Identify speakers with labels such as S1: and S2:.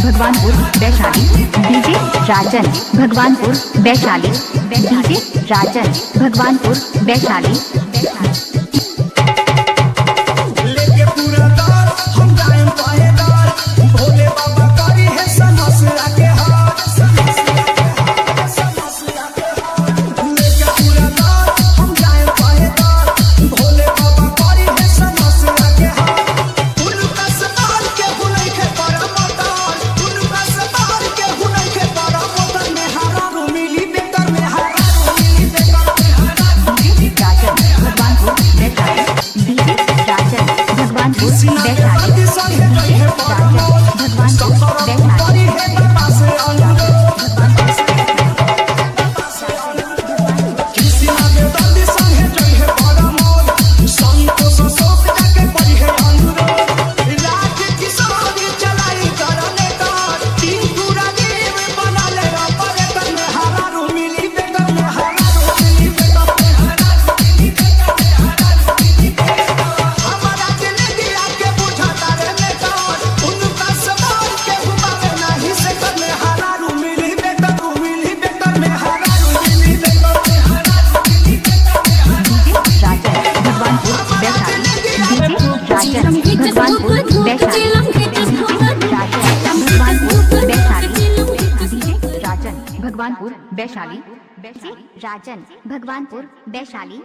S1: Bhagwanpur Vaishali. DJ Rajan Bhagwanpur Vaishali. DJ Rajan Bhagwanpur Vaishali.
S2: लेके पूरा दार हम जाएं पाएदार, भोले बाबा करी है समस्या के हार। लेके पूरा दार हम जाएं पाएदार, भोले बाबा करी है समस्या के हार। उनका सवाल के हुनई के परमतार, उनका सवाल के हुनई के परमतार में हारा मिली बेकर में हारा मिली बेकर में हारा।
S1: डीजे राजन भगवानपुर वैशाली। डीजे राजन भगवानपुर वैशाली। भगवानपुर वैशाली। राजन भगवानपुर वैशाली।